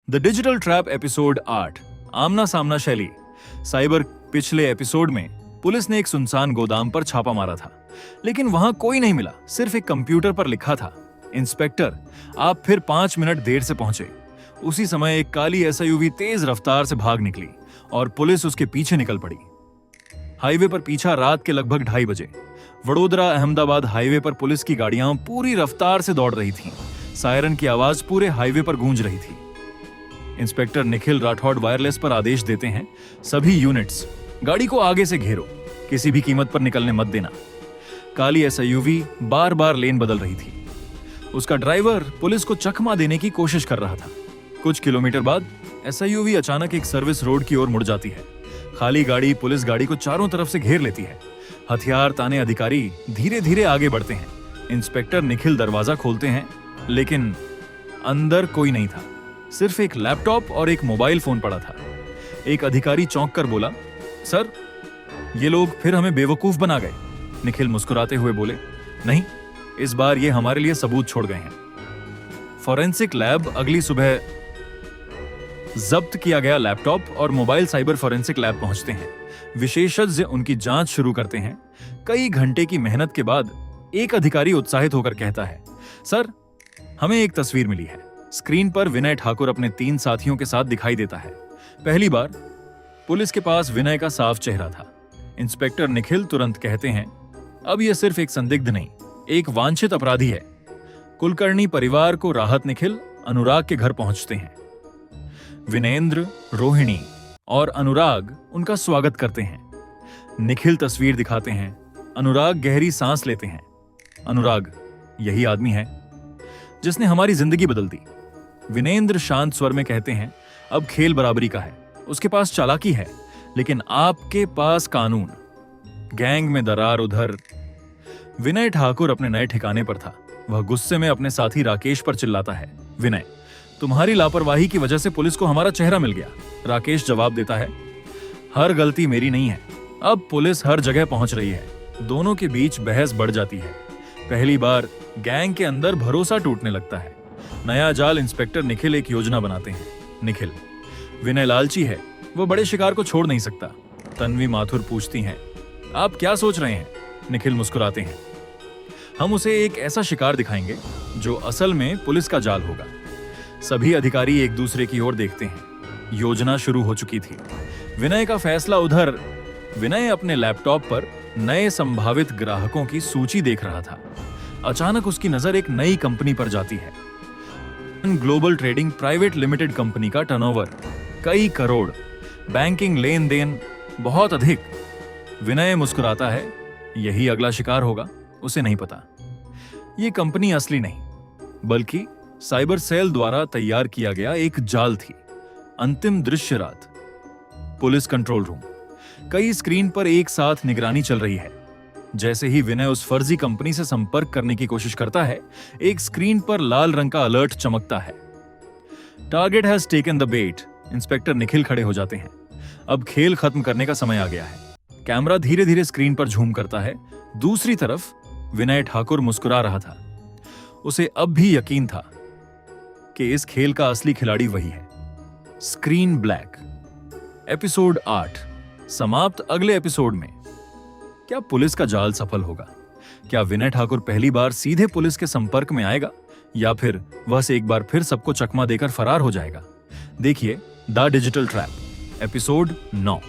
The digital trap episode 8 आमना सामना शैली। Cyber पिछले एपिसोड में पुलिस ने एक सुनसान गोदाम पर छापा मारा था, लेकिन वहां कोई नहीं मिला। सिर्फ एक कंप्यूटर पर लिखा था, इंस्पेक्टर आप फिर 5 मिनट देर से पहुंचे। उसी समय एक काली एसयूवी तेज रफ्तार से भाग निकली और पुलिस उसके पीछे निकल पड़ी। हाईवे पर पीछा रात के लगभग 2:30 बजे। वडोदरा अहमदाबाद हाईवे पर पुलिस की गाड़ियां पूरी रफ्तार से दौड़ रही थीं। सायरन की आवाज पूरे हाईवे पर गूंज रही थी। इंस्पेक्टर निखिल राठौड़ वायरलेस पर आदेश देते हैं, सभी यूनिट्स गाड़ी को आगे से घेरो, किसी भी कीमत पर निकलने मत देना। काली एसयूवी बार बार लेन बदल रही थी। उसका ड्राइवर पुलिस को चकमा देने की कोशिश कर रहा था। कुछ किलोमीटर बाद एसयूवी अचानक एक सर्विस रोड की ओर मुड़ जाती है। खाली गाड़ी पुलिस गाड़ी को चारों तरफ से घेर लेती है। हथियार ताने अधिकारी धीरे धीरे आगे बढ़ते हैं। इंस्पेक्टर निखिल दरवाजा खोलते हैं, लेकिन अंदर कोई नहीं था। सिर्फ एक लैपटॉप और एक मोबाइल फोन पड़ा था। एक अधिकारी चौंक कर बोला, सर, ये लोग फिर हमें बेवकूफ बना गए। निखिल मुस्कुराते हुए बोले, नहीं, इस बार ये हमारे लिए सबूत छोड़ गए हैं। फॉरेंसिक लैब अगली सुबह जब्त किया गया लैपटॉप और मोबाइल साइबर फॉरेंसिक लैब पहुंचते हैं। विशेषज्ञ उनकी जांच शुरू करते हैं। कई घंटे की मेहनत के बाद एक अधिकारी उत्साहित होकर कहता है, सर, हमें एक तस्वीर मिली है। स्क्रीन पर विनय ठाकुर अपने 3 साथियों के साथ दिखाई देता है। पहली बार पुलिस के पास विनय का साफ चेहरा था। इंस्पेक्टर निखिल तुरंत कहते हैं, अब यह सिर्फ एक संदिग्ध नहीं, एक वांछित अपराधी है। कुलकर्णी परिवार को राहत निखिल अनुराग के घर पहुंचते हैं। विनेंद्र, रोहिणी और अनुराग उनका स्वागत करते हैं। निखिल तस्वीर दिखाते हैं। अनुराग गहरी सांस लेते हैं। अनुराग, यही आदमी है जिसने हमारी जिंदगी बदल दी। विनेंद्र शांत स्वर में कहते हैं, अब खेल बराबरी का है। उसके पास चालाकी है, लेकिन आपके पास कानून। गैंग में दरार उधर। विनय ठाकुर अपने नए ठिकाने पर था। वह गुस्से में अपने साथी राकेश पर चिल्लाता है, विनय, तुम्हारी लापरवाही की वजह से पुलिस को हमारा चेहरा मिल गया। राकेश जवाब देता है, हर गलती मेरी नहीं है। अब पुलिस हर जगह पहुंच रही है। दोनों के बीच बहस बढ़ जाती है। पहली बार गैंग के अंदर भरोसा टूटने लगता है। नया जाल इंस्पेक्टर निखिल एक योजना बनाते हैं। निखिल, विनय लालची है, वो बड़े शिकार को छोड़ नहीं सकता। तन्वी माथुर पूछती हैं, आप क्या सोच रहे हैं? निखिल मुस्कुराते हैं, हम उसे एक ऐसा शिकार दिखाएंगे जो असल में पुलिस का जाल होगा। सभी अधिकारी एक दूसरे की ओर देखते हैं। योजना शुरू हो चुकी थी। विनय का फैसला उधर। विनय अपने लैपटॉप पर नए संभावित ग्राहकों की सूची देख रहा था। अचानक उसकी नजर एक नई कंपनी पर जाती है। Global trading private limited company का टर्नओवर कई करोड़, बैंकिंग लेन देन बहुत अधिक। विनय मुस्कुराता है, यही अगला शिकार होगा। उसे नहीं पता यह कंपनी असली नहीं, बल्कि साइबर सेल द्वारा तैयार किया गया एक जाल थी। अंतिम दृश्य रात, पुलिस कंट्रोल रूम। कई स्क्रीन पर एक साथ निगरानी चल रही है। जैसे ही विनय उस फर्जी कंपनी से संपर्क करने की कोशिश करता है, एक स्क्रीन पर लाल रंग का अलर्ट चमकता है, target has taken the bait. Inspector Nikhil खड़े हो जाते हैं। अब खेल खत्म करने का समय आ गया है। कैमरा धीरे धीरे स्क्रीन पर झूम करता है। दूसरी तरफ विनय ठाकुर मुस्कुरा रहा था। उसे अब भी यकीन था कि इस खेल का असली खिलाड़ी वही है। Screen black. एपिसोड 8 समाप्त। अगले एपिसोड में क्या पुलिस का जाल सफल होगा? क्या विनय ठाकुर पहली बार सीधे पुलिस के संपर्क में आएगा, या फिर वह से एक बार फिर सबको चकमा देकर फरार हो जाएगा? देखिए द डिजिटल ट्रैप एपिसोड 9।